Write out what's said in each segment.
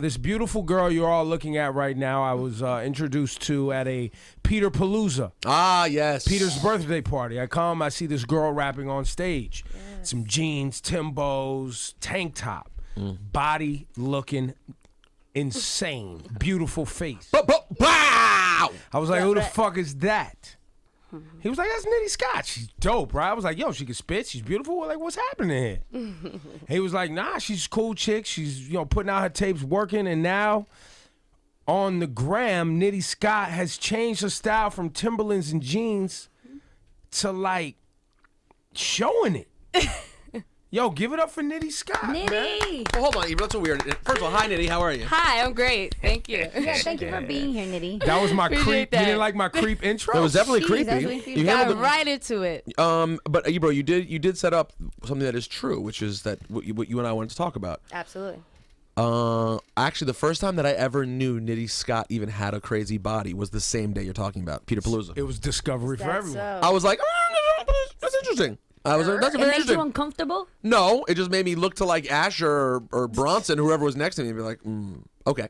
this beautiful girl you're all looking at right now, I was introduced to at a Peter Palooza. Ah, yes. Peter's birthday party. I come, I see this girl rapping on stage. Yes. Some jeans, Timbos, tank top. Body looking insane. Beautiful face. Wow! I was like, who the fuck is that? He was like, that's Nitty Scott. She's dope, right? I was like, yo, she can spit. She's beautiful. Like, what's happening here? He was like, nah, she's a cool chick. She's, putting out her tapes, working. And now on the gram, Nitty Scott has changed her style from Timberlands and jeans to, like, showing it. Yo, give it up for Nitty Scott, Nitty. man. Well, hold on, Ebro. That's so weird. First of all, hi, Nitty. How are you? Hi, I'm great. Thank you. Yeah, thank you for being here, Nitty. That was my creep. Appreciate that. You didn't like my creep intro? It was definitely Jeez, creepy. that's really creepy. You Got handled it. right into it. But Ebro, you did set up something that is true, which is that what you and I wanted to talk about. Absolutely. Actually, the first time that I ever knew Nitty Scott even had a crazy body was the same day you're talking about, Peter Palooza. It was discovery for That's everyone. I was like, that's interesting. That's very It made interesting. you uncomfortable? No, it just made me look to like Asher or Bronson, whoever was next to me, and be like, okay.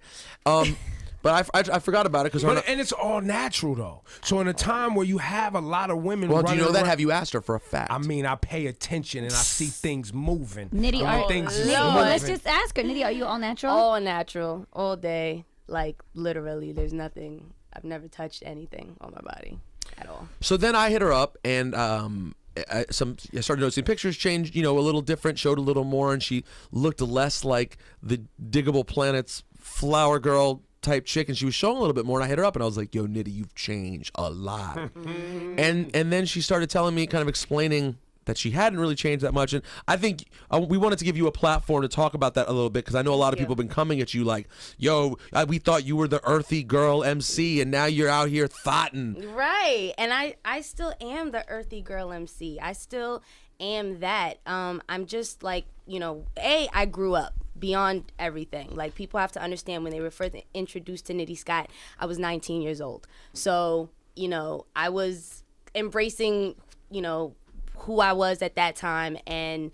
But I forgot about it because. And it's all natural though. So in a time where you have a lot of women. Well, do you know that? around, Have you asked her for a fact? I mean, I pay attention and I see things moving. Nitty, Lord. let's just ask her. Nitty, are you all natural? All natural, all day. Like, literally, there's nothing. I've never touched anything on my body at all. So then I hit her up and I started noticing pictures changed, a little different, showed a little more, and she looked less like the Diggable Planets flower girl type chick, and she was showing a little bit more, and I hit her up and I was like, yo, Nitty, you've changed a lot. and then she started telling me, kind of explaining that she hadn't really changed that much, and I think we wanted to give you a platform to talk about that a little bit, because I know a lot of people have been coming at you like, yo, we thought you were the earthy girl MC, and now you're out here thotting. Right. And I still am the earthy girl MC. I still am that. I'm just like, I grew up beyond everything. Like, people have to understand, when they were first introduced to Nitty Scott, I was 19 years old. So, I was embracing, who I was at that time, and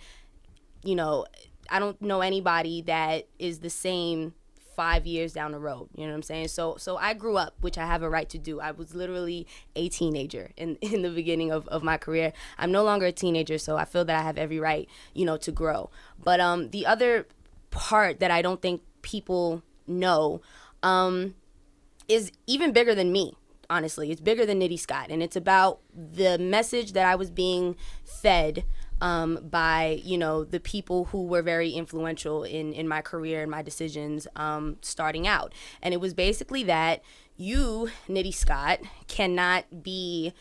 I don't know anybody that is the same 5 years down the road. You know what I'm saying? So I grew up, which I have a right to do. I was literally a teenager in the beginning of my career. I'm no longer a teenager, so I feel that I have every right, to grow. But the other part that I don't think people know is even bigger than me. Honestly, it's bigger than Nitty Scott, and it's about the message that I was being fed by, the people who were very influential in my career and my decisions starting out. And it was basically that you, Nitty Scott, cannot be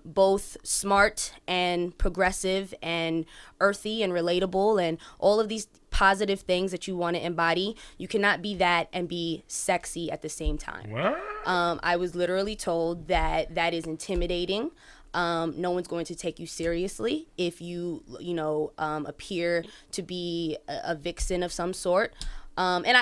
both smart and progressive and earthy and relatable and all of these positive things that you want to embody. You cannot be that and be sexy at the same time. What? I was literally told that is intimidating. No one's going to take you seriously if you appear to be a vixen of some sort. And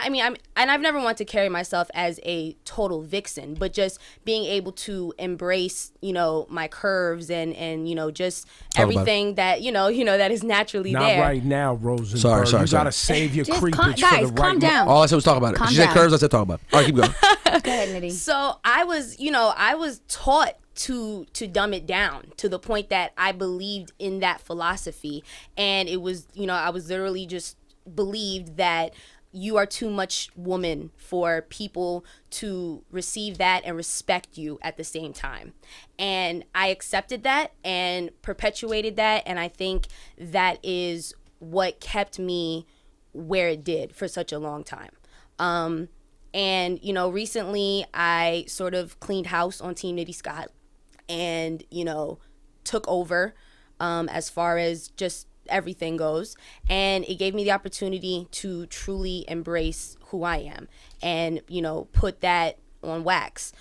I've never wanted to carry myself as a total vixen, but just being able to embrace, my curves and just everything that, that is naturally Not there. right now, Rosenberg. Sorry. You gotta save your Just creepage guys, for the calm right down. All I said was talk about it. Calm She said down. curves, I said talk about it. All right, keep going. Go ahead, Nitty. So I was taught to dumb it down to the point that I believed in that philosophy. And it was, I was literally just believed that you are too much woman for people to receive that and respect you at the same time. And I accepted that and perpetuated that. And I think that is what kept me where it did for such a long time. And, recently I sort of cleaned house on Team Nitty Scott and, took over as far as just everything goes, and it gave me the opportunity to truly embrace who I am and put that on wax.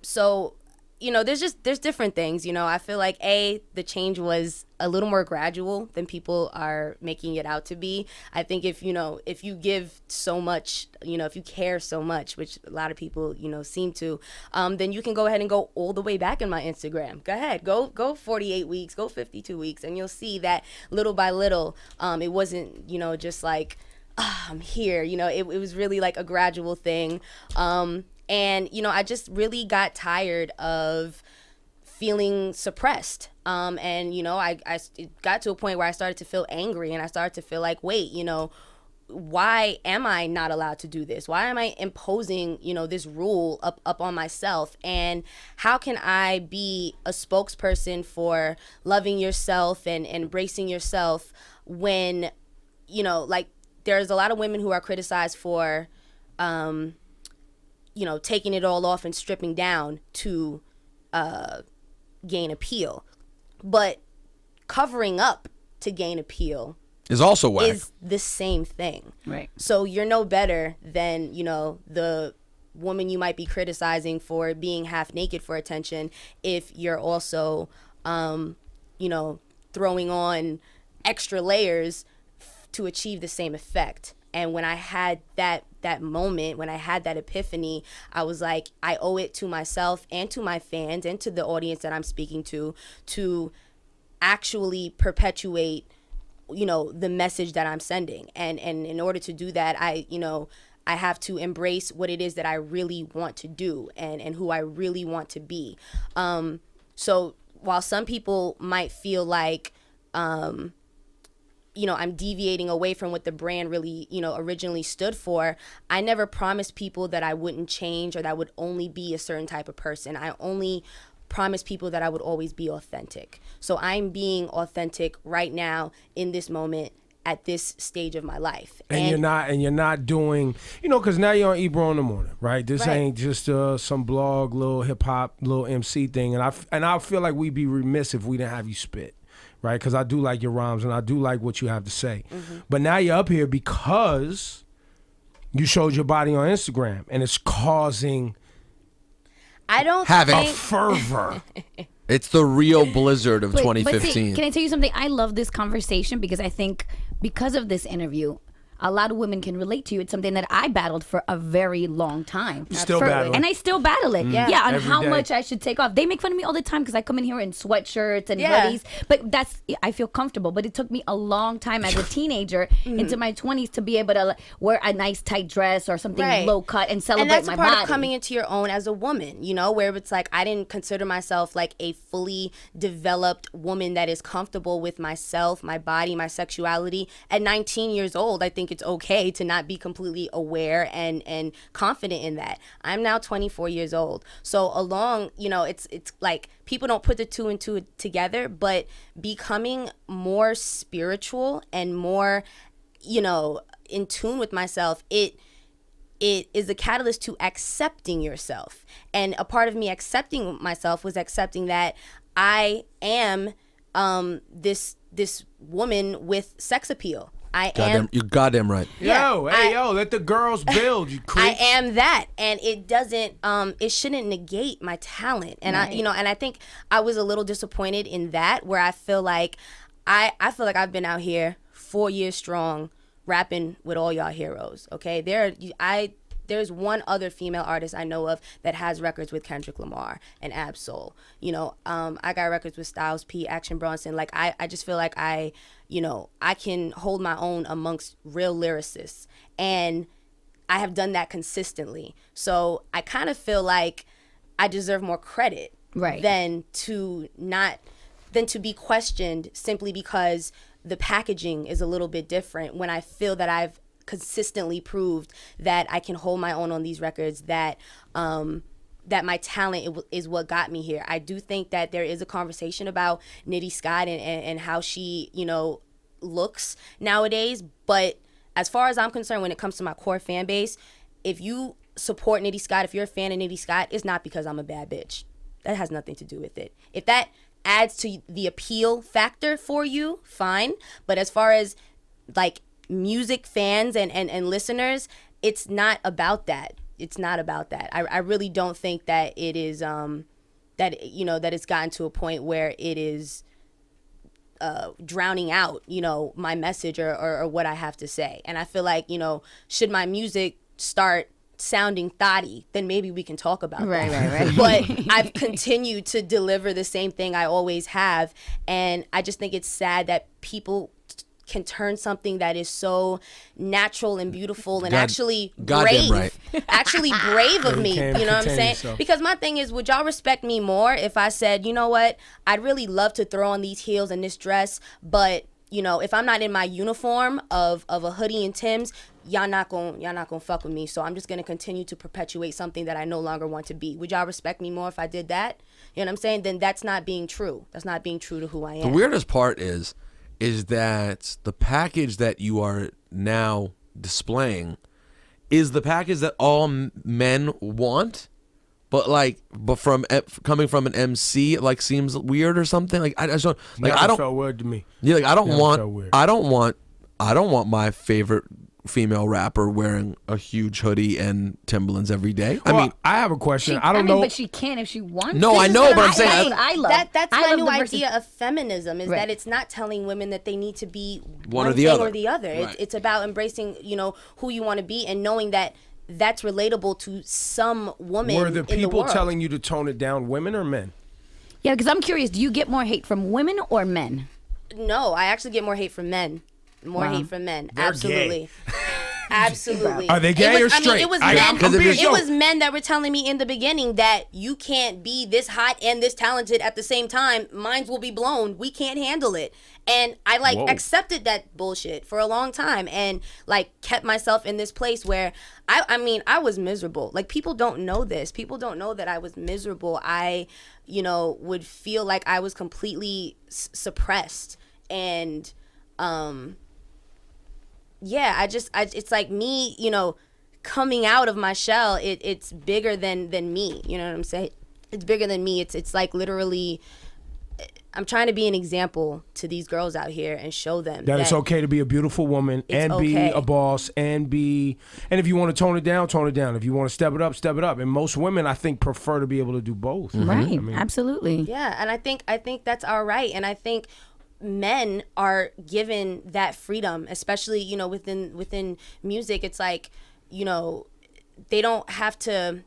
So there's different things. I feel like the change was a little more gradual than people are making it out to be. I think if you give so much, if you care so much, which a lot of people seem to, then you can go ahead and go all the way back in my Instagram. Go ahead, go 48 weeks, go 52 weeks, and you'll see that little by little, it wasn't just like I'm here. It was really like a gradual thing. And, I just really got tired of feeling suppressed. And, it got to a point where I started to feel angry, and I started to feel like, wait, why am I not allowed to do this? Why am I imposing, this rule up on myself? And how can I be a spokesperson for loving yourself and embracing yourself when, like, there's a lot of women who are criticized for, taking it all off and stripping down to gain appeal. But covering up to gain appeal is also whack. Is the same thing. Right. So you're no better than, the woman you might be criticizing for being half naked for attention if you're also, throwing on extra layers to achieve the same effect. And when I had that moment, when I had that epiphany, I was like, I owe it to myself and to my fans and to the audience that I'm speaking to actually perpetuate the message that I'm sending. And in order to do that, I have to embrace what it is that I really want to do and who I really want to be. So while some people might feel like, I'm deviating away from what the brand really, originally stood for, I never promised people that I wouldn't change or that I would only be a certain type of person. I only promise people that I would always be authentic. So I'm being authentic right now in this moment at this stage of my life. And you're not doing, because now you're on Ebro in the morning, right? This Right. ain't just some blog, little hip hop, little MC thing. And I feel like we'd be remiss if we didn't have you spit, right? Because I do like your rhymes and I do like what you have to say. Mm-hmm. But now you're up here because you showed your body on Instagram and it's causing I don't a think fervor. It's the real blizzard of But 2015. see, can I tell you something? I love this conversation because I think because of this interview, a lot of women can relate to you. It's something that I battled for a very long time. Still battling. And I still battle it. Yeah. On Every how day. much I should take off. They make fun of me all the time because I come in here in sweatshirts and Yeah. hoodies. But I feel comfortable. But it took me a long time as a teenager into my 20s to be able to wear a nice tight dress or something Right. low cut and celebrate and that's my a part body. of coming into your own as a woman, where it's like I didn't consider myself like a fully developed woman that is comfortable with myself, my body, my sexuality. At 19 years old, I think it's okay to not be completely aware and confident in that. I'm now 24 years old. So it's like people don't put the two and two together, but becoming more spiritual and more, in tune with myself, it is a catalyst to accepting yourself. And a part of me accepting myself was accepting that I am this woman with sex appeal. You're goddamn right. Yeah, Yo, let the girls build, you creep. I am that, and it doesn't it shouldn't negate my talent. And Right. and I think I was a little disappointed in that, where I feel like I feel like I've been out here 4 years strong rapping with all y'all heroes. Okay, there's one other female artist I know of that has records with Kendrick Lamar and Ab-Soul. I got records with Styles P, Action Bronson. Like I just feel like I can hold my own amongst real lyricists, and I have done that consistently. So I kind of feel like I deserve more credit Right. than to be questioned simply because the packaging is a little bit different, when I feel that I've consistently proved that I can hold my own on these records, that my talent is what got me here. I do think that there is a conversation about Nitty Scott and how she, looks nowadays. But as far as I'm concerned, when it comes to my core fan base, if you support Nitty Scott, if you're a fan of Nitty Scott, it's not because I'm a bad bitch. That has nothing to do with it. If that adds to the appeal factor for you, fine. But as far as like music fans and listeners, it's not about that. It's not about that. I really don't think that it is that it's gotten to a point where it is drowning out my message or what I have to say. And I feel like should my music start sounding thotty, then maybe we can talk about Right, that. right. But I've continued to deliver the same thing I always have, and I just think it's sad that people can turn something that is so natural and beautiful and God- actually goddamn brave, right. actually brave of me. can You know what I'm contain saying? yourself. Because my thing is, would y'all respect me more if I said, you know what, I'd really love to throw on these heels and this dress, but you know, if I'm not in my uniform of a hoodie and Timbs, y'all not gonna fuck with me. So I'm just gonna continue to perpetuate something that I no longer want to be. Would y'all respect me more if I did that? You know what I'm saying? Then that's not being true. That's not being true to who I am. The weirdest part is that the package that you are now displaying is the package that all men want, but coming from an MC, it like seems weird or something. Like I just don't like. Never I don't felt weird to me. Yeah, like I don't Never felt want. weird. I don't want my favorite female rapper wearing a huge hoodie and Timberlands every day. I Well, mean, I have a question. I don't know. but she can if she wants. No, to. I This is know, what but I'm saying that's what I love. That's I my love new the idea of feminism is Right. that it's not telling women that they need to be One or one the thing other. or the other. Right. It's about embracing, you know, who you want to be and knowing that that's relatable to some woman Were the in the people world. telling you to tone it down, women or men? Yeah, because I'm curious. Do you get more hate from women or men? No, I actually get more hate from men. More Wow. hate from men. They're Absolutely. Absolutely. Are they gay It was- or I mean, straight? it was I'm men. being It yo. was men that were telling me in the beginning that you can't be this hot and this talented at the same time. Minds will be blown. We can't handle it. And I like Whoa. accepted that bullshit for a long time and like kept myself in this place where I mean, I was miserable. Like people don't know this. People don't know that I was miserable. I, you know, would feel like I was completely suppressed and yeah, it's like me, you know, coming out of my shell. It's bigger than me. You know what I'm saying? It's bigger than me. It's like literally, I'm trying to be an example to these girls out here and show them That it's okay to be a beautiful woman and be okay. a boss and if you want to tone it down, tone it down. If you want to step it up, step it up. And most women, I think, prefer to be able to do both. Right. I mean, Absolutely. Yeah, and I think that's all right. And I think men are given that freedom, especially, you know, within music. It's like, you know, they don't have to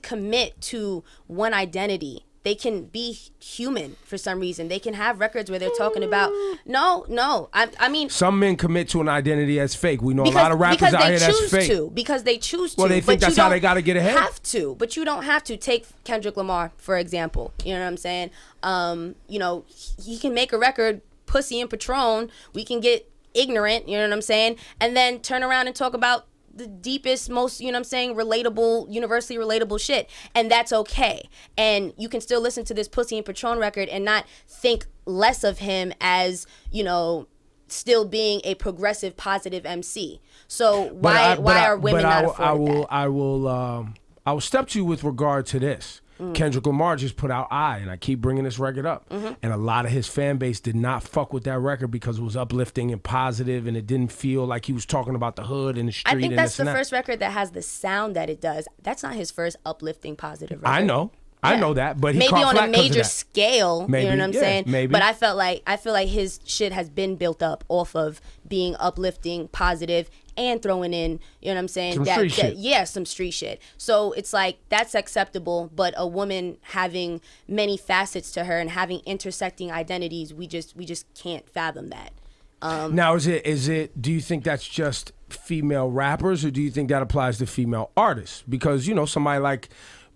commit to one identity. They can be human for some reason. They can have records where they're talking about no. I mean, some men commit to an identity as fake. We know a lot of rappers out here that's fake. because they choose to. Well, they think but that's you how don't they gotta get ahead. Have to, but you don't have to. Take Kendrick Lamar for example. You know what I'm saying? You know, he can make a record, Pussy and Patron. We can get ignorant. You know what I'm saying? And then turn around and talk about the deepest, most, you know what I'm saying, relatable, universally relatable shit. And that's okay. And you can still listen to this Pussy and Patron record and not think less of him as, you know, still being a progressive, positive MC. So why are women not afforded that? I will step to you with regard to this. Kendrick Lamar just put out and I keep bringing this record up. And a lot of his fan base did not fuck with that record because it was uplifting and positive and it didn't feel like he was talking about the hood and the street. I think and that's this the and that. first record that has the sound that it does. That's not his first uplifting, positive record. I know. I know that, but he maybe caught on a flack 'cause of major that. scale, Maybe, you know what I'm yeah, saying? maybe. But I feel like his shit has been built up off of being uplifting, positive, and throwing in, you know what I'm saying? Some street shit. Yeah, some street shit. So it's like that's acceptable, but a woman having many facets to her and having intersecting identities, we just can't fathom that. Now, is it? Do you think that's just female rappers, or do you think that applies to female artists? Because you know, somebody like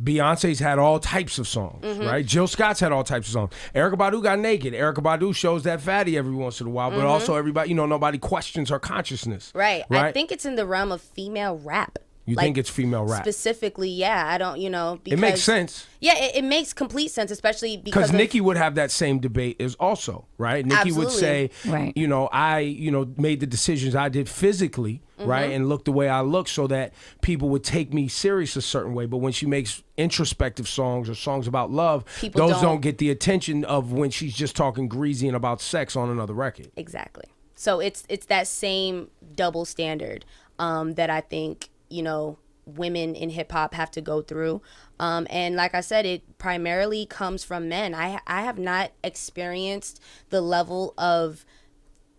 Beyonce's had all types of songs, right? Jill Scott's had all types of songs. Erykah Badu got naked. Erykah Badu shows that fatty every once in a while, but also everybody, you know, nobody questions her consciousness. Right. I think it's in the realm of female rap. You think it's female rap? Specifically, yeah. I don't, you know, because It makes sense. Yeah, it makes complete sense, especially because Because Nicki would have that same debate as also, right? Nicki would say, Right. you know, I made the decisions I did physically, right? And look the way I look so that people would take me serious a certain way. But when she makes introspective songs or songs about love, People those don't. don't get the attention of when she's just talking greasy and about sex on another record. Exactly. So it's that same double standard that I think, you know, women in hip hop have to go through. And like I said, it primarily comes from men. I have not experienced the level of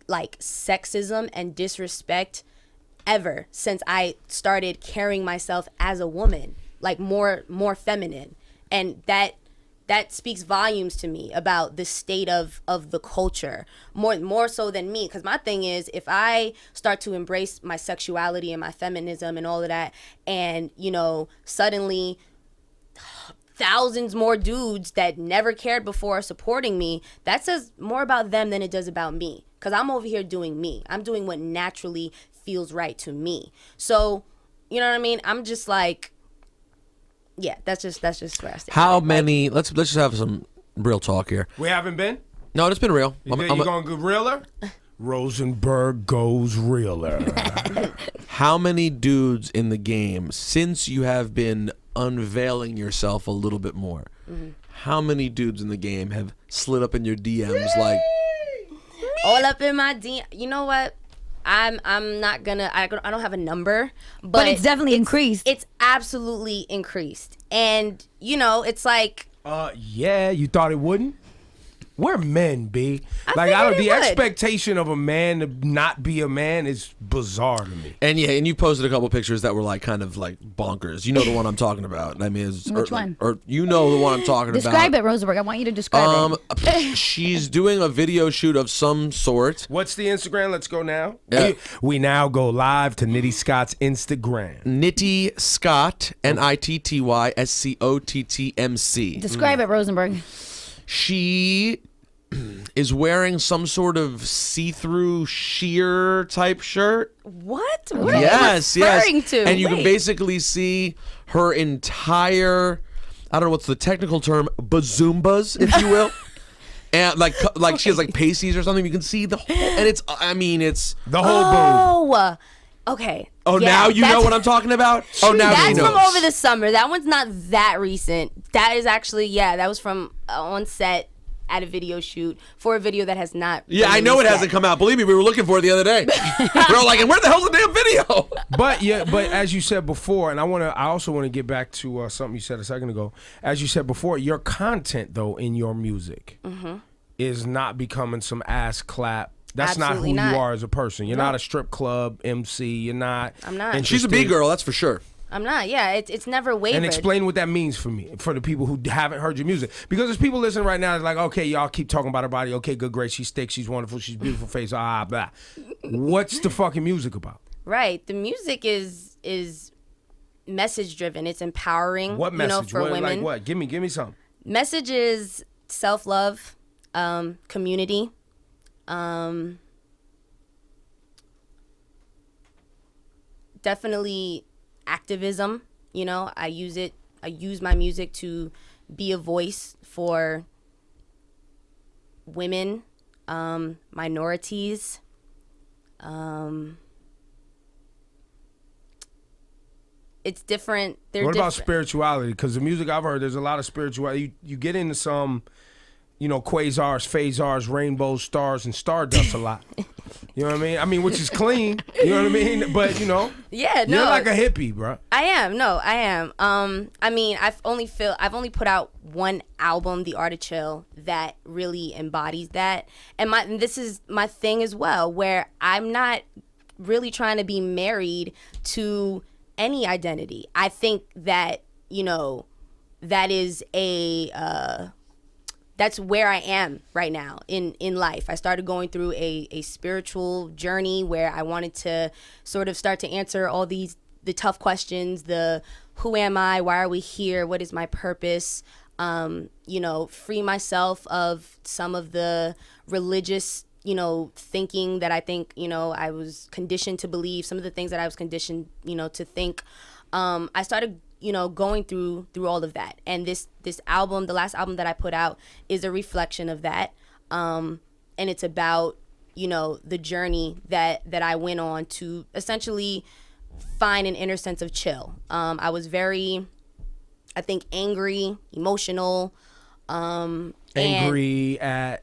like sexism and disrespect ever since I started carrying myself as a woman, like more feminine. And that that speaks volumes to me about the state of the culture, more so than me. Because my thing is, if I start to embrace my sexuality and my feminism and all of that, and suddenly thousands more dudes that never cared before are supporting me, that says more about them than it does about me. Because I'm over here doing me. I'm doing what naturally feels right to me. So, you know what I mean? I'm just like, yeah, that's just where I stand. How many? Let's just have some real talk here. We haven't been? No, it's been real. You going to go realer? Rosenberg goes realer. How many dudes in the game, since you have been unveiling yourself a little bit more, how many dudes in the game have slid up in your DMs like... All up in my DM. You know what? I'm not gonna. I don't have a number, but it's definitely increased. It's absolutely increased, and it's like. Yeah, you thought it wouldn't? We're men, B. The expectation of a man to not be a man is bizarre to me. And you posted a couple pictures that were like kind of like bonkers. You know the one I'm talking about. I mean, which one? Or you know the one I'm talking Describe about. it, Rosenberg. I want you to describe it. She's doing a video shoot of some sort. What's the Instagram? Let's go now. Yeah. We now go live to Nitty Scott's Instagram. Nitty Scott, NITTYSCOTTMC. Describe it, Rosenberg. She is wearing some sort of see-through sheer type shirt. What? What Yes, are you referring to? And you can Wait. basically see her entire, I don't know what's the technical term, bazoombas, if you will. And like she has like pasties or something. You can see the whole, and it's The whole boob. Oh, okay. Oh, Yeah, now you know that's- what I'm talking about? Oh, now That's you know. from over the summer. That one's not that recent. That is actually, that was from on set at a video shoot for a video that has not. Yeah, been I know it released hasn't yet. come out. Believe me, we were looking for it the other day. We're all like, and where the hell's the damn video? But as you said before, and I also want to get back to something you said a second ago. As you said before, your content though in your music is not becoming some ass clap. That's Absolutely not who not. you are as a person. You're not a strip club MC. You're not. I'm not. And she's a B girl, that's for sure. I'm not. Yeah, it's never wavered. And explain what that means for me, for the people who haven't heard your music. Because there's people listening right now that's like, okay, y'all keep talking about her body. Okay, good, great. She's thick. She's wonderful. She's beautiful face. Blah. What's the fucking music about? Right. The music is message driven. It's empowering. What message? For women. Like what? Give me some. Message is self-love, community, definitely activism. I use my music to be a voice for women, minorities, it's different. They're what about different. spirituality? Because the music I've heard, there's a lot of spirituality. You get into some, quasars, phasars, rainbows, stars, and stardust a lot. You know what I mean? Which is clean. You know what I mean? But Yeah, no. you're like a hippie, bro. I am. No, I am. I've only put out one album, The Art of Chill, that really embodies that. And this is my thing as well, where I'm not really trying to be married to any identity. I think that, that is that's where I am right now in life. I started going through a spiritual journey where I wanted to sort of start to answer all the tough questions, who am I, why are we here, what is my purpose, free myself of some of the religious, thinking that I think, I was conditioned to believe, some of the things that I was conditioned, to think. I started going through all of that, and this album, the last album that I put out, is a reflection of that, and it's about the journey that I went on to essentially find an inner sense of chill. I was very, I think, angry, emotional, Angry at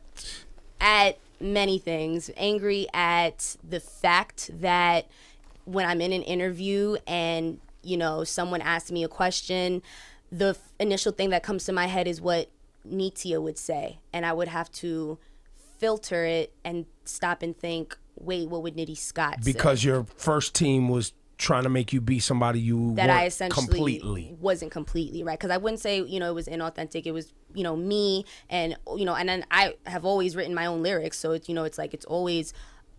many things. Angry at the fact that when I'm in an interview and someone asks me a question, the initial thing that comes to my head is what Nitia would say. And I would have to filter it and stop and think, wait, what would Nitty Scott say? because your first team was trying to make you be somebody you that weren't I essentially completely. wasn't completely, right? Because I wouldn't say, it was inauthentic. It was, me, and and then I have always written my own lyrics, so it's it's like it's always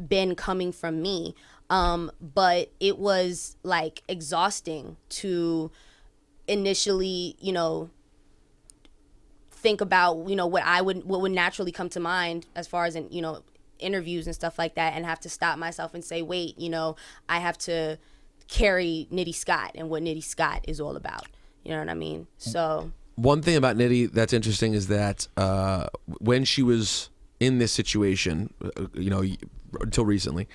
been coming from me. But it was like exhausting to initially, think about, what would naturally come to mind as far as in, interviews and stuff like that, and have to stop myself and say, wait, I have to carry Nitty Scott and what Nitty Scott is all about. You know what I mean? So one thing about Nitty that's interesting is that when she was in this situation, until recently,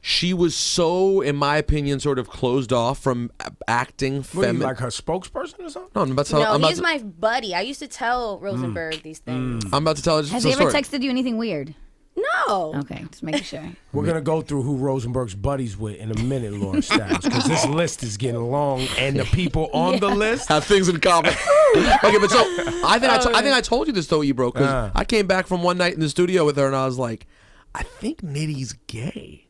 she was so, in my opinion, sort of closed off from acting. What, you like her spokesperson or something? No, I'm about to tell. He's my buddy. I used to tell Rosenberg these things. I'm about to tell. Has he ever texted you anything weird? No. Okay, just making sure. We're gonna go through who Rosenberg's buddies with in a minute, Laura Styles, because this list is getting long, and the people on the list have things in common. Okay, but so I think I told you this though, Ebro, because I came back from one night in the studio with her, and I was like, I think Nitty's gay.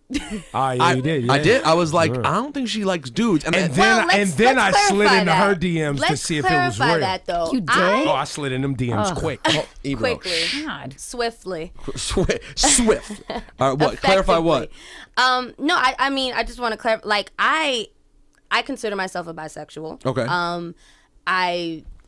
Yeah, you did. Yeah. I did. I was like, I don't think she likes dudes. And then I slid into her DMs to see if it was real. That though. You did? I slid in them DMs quick. Ebro. Quickly. God. Swiftly. Swift. All right, what? Clarify what? No, I mean, I just want to clarify. Like, I consider myself a bisexual. Okay.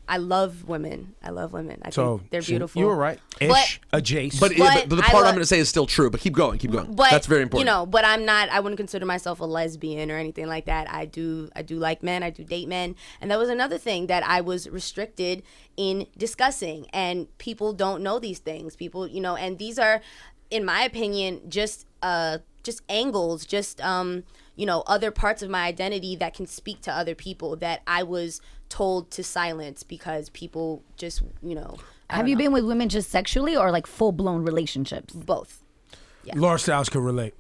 I love women. I think they're so beautiful. You were right. Ish, adjacent. But the part I'm going to say is still true. But keep going. But that's very important. But I'm not. I wouldn't consider myself a lesbian or anything like that. I do like men. I do date men, and that was another thing that I was restricted in discussing. And people don't know these things. People, and these are, in my opinion, just angles, other parts of my identity that can speak to other people that I was told to silence because people just, Have you been with women just sexually or like full-blown relationships? Both. Yeah. Laura Styles could relate.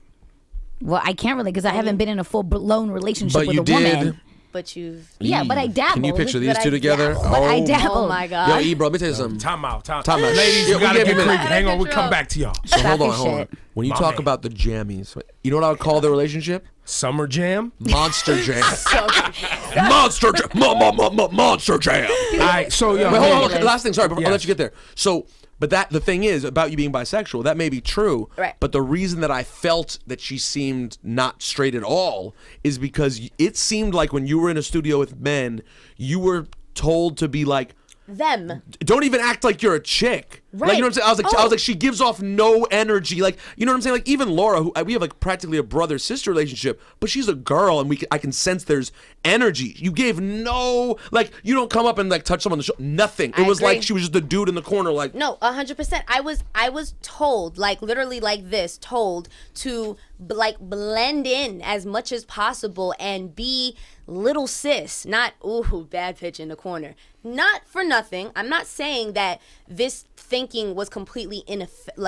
Well, I can't relate because I haven't been in a full-blown relationship with a woman. But you've... Yeah, but I dabbled. Can you picture these two together? But I dabbled. Oh my God. Yo, Ebro, let me tell you something. Time out. Ladies, you gotta get creepy. Hang on, Control. we'll come back to y'all. So hold Stop on. your shit. When you My talk man. about the jammies, you know what I would call their relationship? Summer Jam. Monster jam. Monster jam. Monster jam. All right, so yo, Wait, hold on. Ridiculous. Okay, last thing. Sorry, I'll Yes. let you get there. So, but the thing is about you being bisexual. That may be true. Right. But the reason that I felt that she seemed not straight at all is because it seemed like when you were in a studio with men, you were told to be like, them. don't even act like you're a chick. Like, Right. you know what I'm saying? I was like, she gives off no energy. Like, you know what I'm saying? Like, even Laura, who we have like practically a brother-sister relationship, but she's a girl, and I can sense there's energy. You gave no, like, you don't come up and like touch someone on the shoulder. Nothing. It was agree. like she was just a dude in the corner, like. No, 100%. I was told, like literally like this, told to like blend in as much as possible and be little sis, not ooh bad bitch in the corner. Not for nothing. I'm not saying that this thinking was completely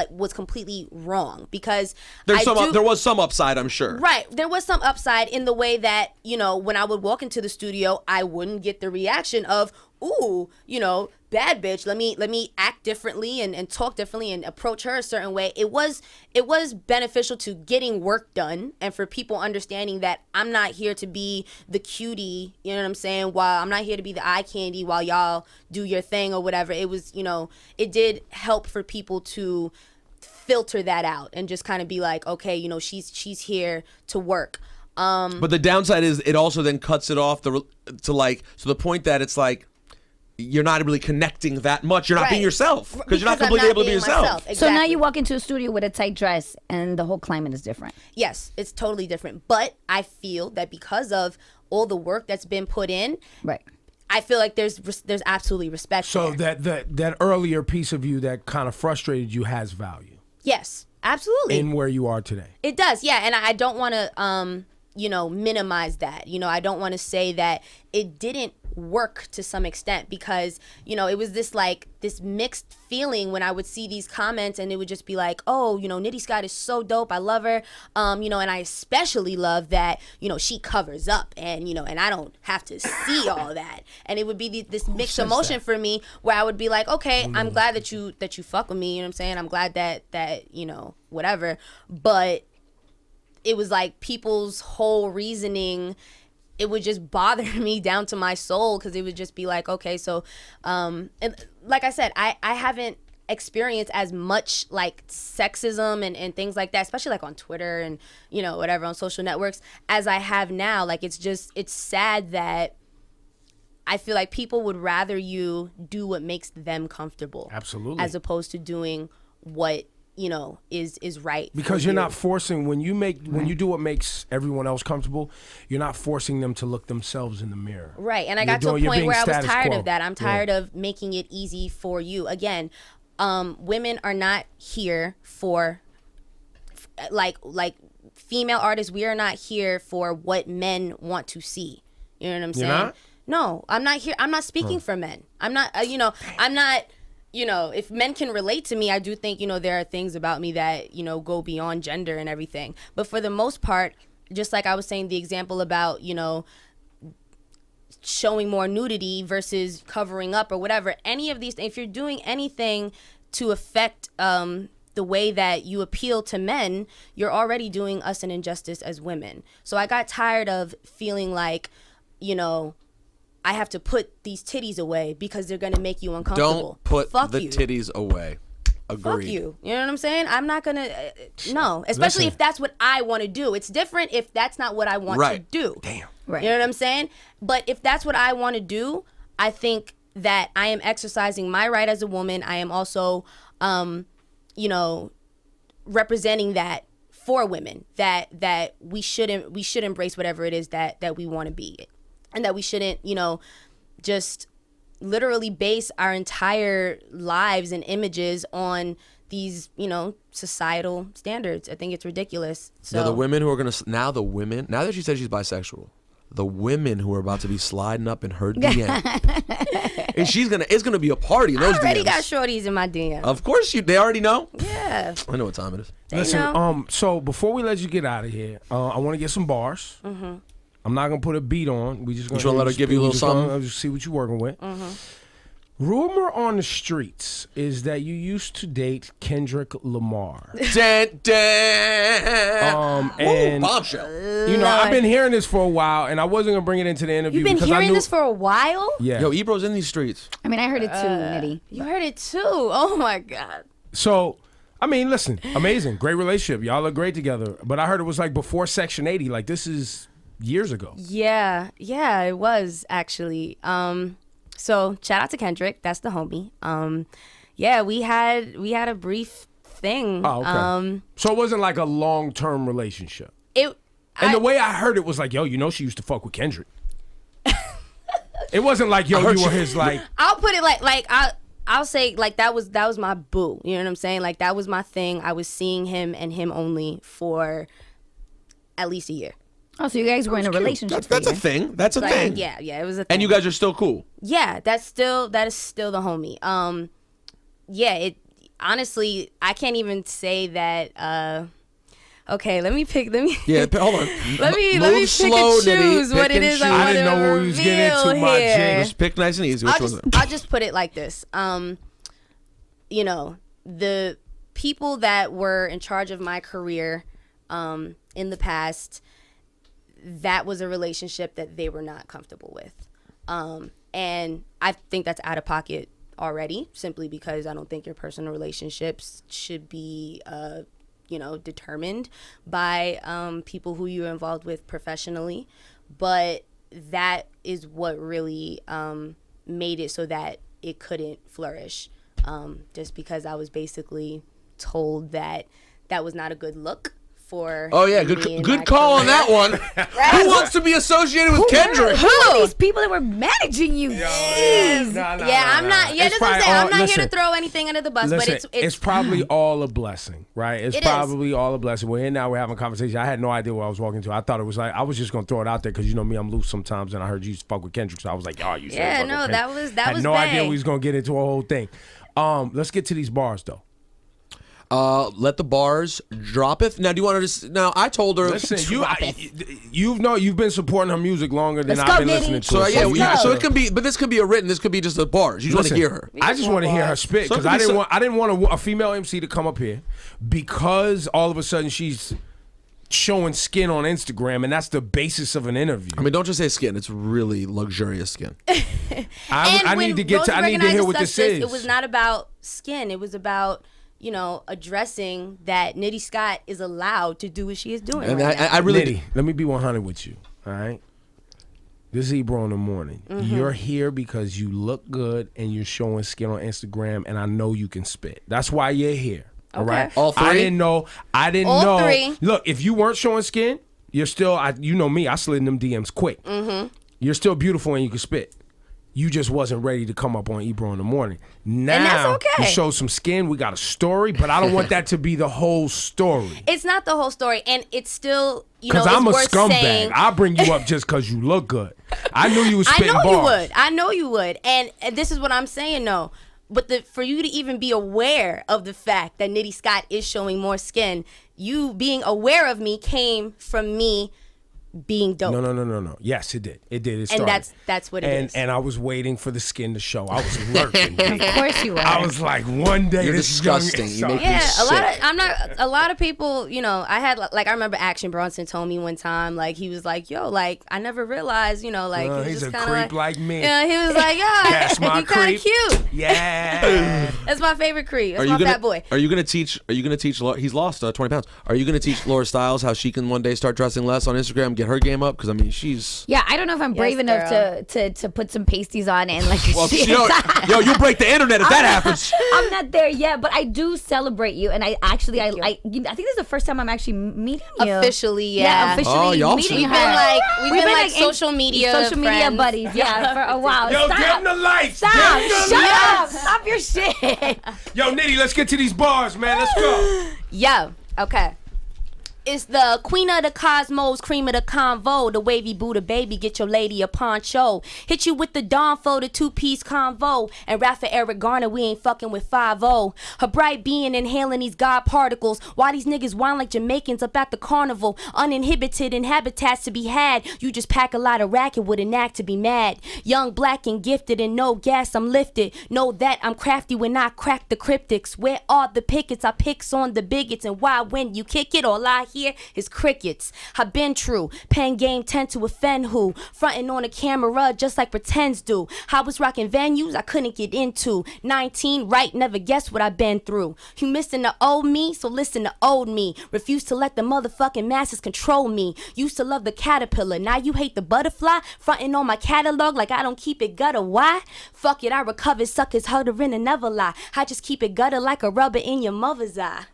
was completely wrong because There was some upside, I'm sure. Right. There was some upside in the way that, when I would walk into the studio, I wouldn't get the reaction of, ooh, bad bitch, let me act differently and talk differently and approach her a certain way. It was beneficial to getting work done and for people understanding that I'm not here to be the cutie, you know what I'm saying, while I'm not here to be the eye candy while y'all do your thing or whatever. It was, it did help for people to filter that out and just kind of be like, okay, she's here to work. But the downside is it also then cuts it off to the point that it's like you're not really connecting that much. You're not being yourself because you're not completely able to be yourself. Exactly. So now you walk into a studio with a tight dress and the whole climate is different. Yes, it's totally different. But I feel that because of all the work that's been put in, Right. I feel like there's absolutely respect. So there. that earlier piece of you that kind of frustrated you has value Yes, absolutely. in where you are today. It does, yeah. And I don't want to, minimize that. I don't want to say that it didn't work to some extent because, it was this mixed feeling when I would see these comments and it would just be like, oh, Nitty Scott is so dope. I love her. And I especially love that, she covers up and, and I don't have to see all that. And it would be this mixed emotion for me where I would be like, okay, I'm glad that you fuck with me. You know what I'm saying? I'm glad that, whatever. But it was like people's whole reasoning, it would just bother me down to my soul, because it would just be like, okay, so and like I said, I haven't experienced as much like sexism and things like that, especially like on Twitter and whatever, on social networks, as I have now. Like, it's sad that I feel like people would rather you do what makes them comfortable, absolutely, as opposed to doing what is right, because you're not forcing when you do what makes everyone else comfortable. You're not forcing them to look themselves in the mirror, right? And I got to a point where I was tired of that. I'm tired of making it easy for you. Again, women are not here for like female artists. We are not here for what men want to see. You know what I'm saying? You're not? No, I'm not here. I'm not speaking for men. I'm not. I'm not. If men can relate to me, I do think, there are things about me that, go beyond gender and everything. But for the most part, just like I was saying, the example about, showing more nudity versus covering up or whatever, any of these things, if you're doing anything to affect the way that you appeal to men, you're already doing us an injustice as women. So I got tired of feeling like, I have to put these titties away because they're gonna make you uncomfortable. Don't put Fuck the you. titties away. Agreed. Fuck you. You know what I'm saying? I'm not gonna. No, especially if that's what I want to do. It's different if that's not what I want to do. Damn. Right. You know what I'm saying? But if that's what I want to do, I think that I am exercising my right as a woman. I am also, representing that for women. That we should embrace whatever it is that we want to be. And that we shouldn't, just literally base our entire lives and images on these, societal standards. I think it's ridiculous. So Now the women who are going to, now that she said she's bisexual, the women who are about to be sliding up in her DM, and it's going to be a party in those I already DMs. got shorties in my DM. Of course they already know. Yeah. I know what time it is. They Listen, know. so before we let you get out of here, I want to get some bars. Mm-hmm. I'm not gonna put a beat on. We just gonna let her give you a little something? I'll just see what you're working with. Mm-hmm. Rumor on the streets is that you used to date Kendrick Lamar. Dun, dun. And bombshell. I've been hearing this for a while, and I wasn't gonna bring it into the interview. You've been because hearing I knew, this for a while? Yeah. Yo, Ebro's in these streets. I mean, I heard it too, Nitty. You heard it too. Oh my God. So, I mean, listen, amazing, great relationship. Y'all look great together. But I heard it was like before Section 80. Like, this is years ago. Yeah, it was actually. So shout out to Kendrick, that's the homie. Yeah, we had a brief thing. Oh, okay. So it wasn't like a long-term relationship. The way I heard it was like, yo, she used to fuck with Kendrick. It wasn't like, yo, you were his like. I'll put it like I'll say like that was my boo. You know what I'm saying? Like that was my thing. I was seeing him and him only for at least a year. Oh, so you guys were in a relationship? That's a thing. That's a Like, thing. yeah, it was a thing. And you guys are still cool. Yeah, that is still the homie. It honestly, I can't even say that. Okay, let me Yeah, hold on. let me Move pick slow, and choose Nitty. what Pick it and is I choose. want I didn't know to what we was getting into, my here. Jay. Just pick nice and easy. Which one's it? I'll just put it like this. The people that were in charge of my career in the past, that was a relationship that they were not comfortable with. And I think that's out of pocket already, simply because I don't think your personal relationships should be determined by people who you're involved with professionally. But that is what really made it so that it couldn't flourish, just because I was basically told that was not a good look for Oh yeah, me in good my call on career. that one. Who wants to be associated with Kendrick? Who are these people that were managing you? Jeez. I'm not. Yeah, It's that's what I'm probably saying. I'm all- not listen, here to throw anything under the bus, Listen, but it's probably all a blessing, right? It's It is. probably all a blessing. We're here now. We're having a conversation. I had no idea what I was walking to. I thought it was like I was just gonna throw it out there because me, I'm loose sometimes, and I heard you used to fuck with Kendrick, so I was like, oh, you. Yeah, fuck no, with that Kendrick. was- that had was no idea bang. we was gonna get into a whole thing. Let's get to these bars though. Let the bars droppeth. Now, do you want to just? Now, I told her. Listen, you've been supporting her music longer than Let's I've go, been Nitty. listening to. So her. yeah, Let's so go. it can be, but this could be a written. This could be just the bars. You just want to Listen, hear her. I just want to hear her spit So it because could be I didn't want a female MC to come up here because all of a sudden she's showing skin on Instagram, and that's the basis of an interview. I mean, don't just say skin. It's really luxurious skin. I need to get to. I need to hear what this is. It was not about skin. It was about addressing that Nitty Scott is allowed to do what she is doing. And right now. I really. Nitty, let me be 100 with you. All right. This is Ebro in the morning. You're here because you look good and you're showing skin on Instagram, and I know you can spit. That's why you're here. All right. All three? I didn't know. All three. Look, if you weren't showing skin, you're still. You know me. I slid in them DMs quick. You're still beautiful and you can spit. You just wasn't ready to come up on Ebro in the morning. Now and that's okay. you showed some skin. We got a story, but I don't want that to be the whole story. It's not the whole story, and it's still Because I'm a scumbag. I'll bring you up just because you look good. I knew you was spitting bars. I know you would. And this is what I'm saying, though. But for you to even be aware of the fact that Nitty Scott is showing more skin, you being aware of me came from me being dope. No. Yes, it did. It did. It and started. that's what it is. And I was waiting for the skin to show. I was lurking. Of course you were. I was like, one day You're this disgusting. young. You make me Yeah, sick. a lot of people, I had I remember Action Bronson told me one time, he was like, yo, I never realized, he was he's just a kind of creep like me. Yeah, he was like, yeah, That's my you kind of creep. cute. Yeah. That's my favorite creep. That's Are you my gonna, fat boy. Are you gonna teach? He's lost 20 pounds. Are you gonna teach Laura Stiles how she can one day start dressing less on Instagram, get her game up? Because I mean, she's. Yeah, I don't know if I'm brave enough to put some pasties on and Well, you break the internet if that happens. I'm not there yet, but I do celebrate you, and I think this is the first time I'm actually meeting you Officially, yeah. Yeah, officially Oh, y'all meeting should- her. We've been like social media friends. buddies, yeah, for a while. Yo, Stop. give him the lights. Stop! Give him the Shut lights. up! Stop your shit! Yo, Nitty, let's get to these bars, man. Let's go. Yo, okay. It's the queen of the cosmos, cream of the convo. The wavy Buddha baby, get your lady a poncho. Hit you with the Dawn Fo, the two-piece convo. And rap for Eric Garner, we ain't fucking with 5-0. Her bright being inhaling these God particles. Why these niggas whine like Jamaicans up at the carnival? Uninhibited in habitats to be had. You just pack a lot of racket with a knack to be mad. Young, black, and gifted, and no gas, I'm lifted. Know that I'm crafty when I crack the cryptics. Where are the pickets? I picks on the bigots. And why when you kick it, all I hear is crickets. I been true, pen game tend to offend who, frontin' on a camera just like pretends do. I was rocking venues I couldn't get into. 19, right, never guess what I been through. You missing the old me, so listen to old me. Refuse to let the motherfucking masses control me. Used to love the caterpillar, now you hate the butterfly. Frontin' on my catalog like I don't keep it gutter. Why? Fuck it, I recovered suckers huttering and never lie. I just keep it gutter like a rubber in your mother's eye.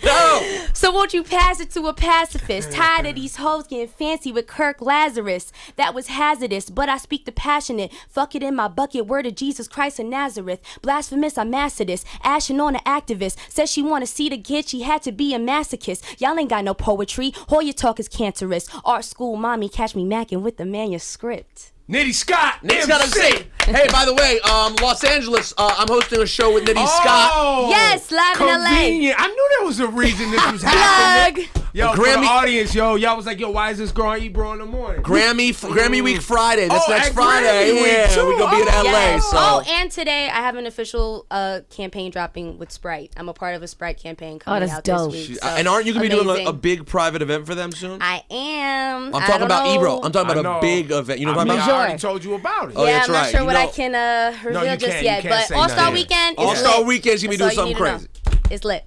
No. So won't you pass it to a pacifist? Tired of these hoes getting fancy with Kirk Lazarus. That was hazardous, but I speak the passionate. Fuck it in my bucket, word of Jesus Christ of Nazareth. Blasphemous, I mastered this. Ashing on an activist. Said she wanna see the kid, she had to be a masochist. Y'all ain't got no poetry. All your talk is cancerous. Art school mommy catch me macking with the manuscript. Nitty Scott. Nitty Scott MC. Hey, by the way, Los Angeles, I'm hosting a show with Nitty Scott. Oh, Yes, live in LA. convenient. I knew there was a reason this was happening. Plug. Yo, for the Grammy- audience, y'all was like, yo, why is this girl on Ebro in the morning? Grammy Week Friday. That's Oh, next at Friday. Grammy Week, Yeah, too. we gonna be in Oh, LA. Yes. So. Oh, and today I have an official campaign dropping with Sprite. I'm a part of a Sprite campaign coming that's out dope. this week. And aren't you gonna be doing amazing. a big private event for them soon? I am. I'm talking about Ebro. I'm talking I about know. a big event. You know what I'm I talking mean, I about? already told you about it. Oh, Yeah, that's I'm not right. sure You what know- I can reveal you just can't- yet, you can't but say All-Star nothing. Weekend is All-Star lit. Weekend's gonna be That's doing all you something need to crazy. know. It's lit.